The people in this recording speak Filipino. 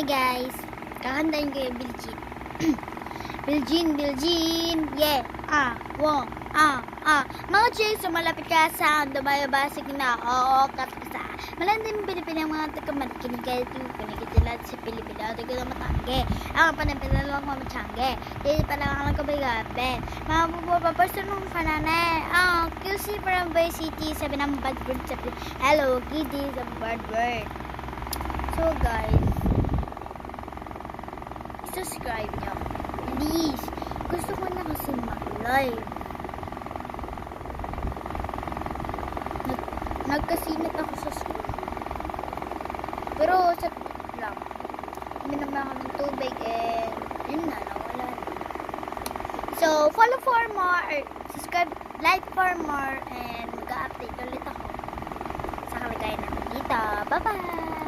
Okay guys, kakantayin ko yung Bilgin. Bilgin, yeah, mga chicks, malapit ka sa dumayabasig na, oo, katasa. Malanding Pilipinang mga taga-malikinig kayo ito, pinigitilat sa Pilipina, ito ko matangge. Ang panapinalang mamatangge, hindi pa lang ang kabigabe. Mga pupupaperson ng pananay, QC from Bay City, sabi ng bad word, sabi, hello, kitty, is a bad word. So guys, subscribe nyo. Please. Gusto ko na kasi mag-live. Nagkasinat ako sa school. Pero sa lang. Uminom ako ng tubig and yun na, nawala na. So, follow for more, subscribe, like for more, and mag-update ulit ako sa kalagayan namin dito. Bye-bye!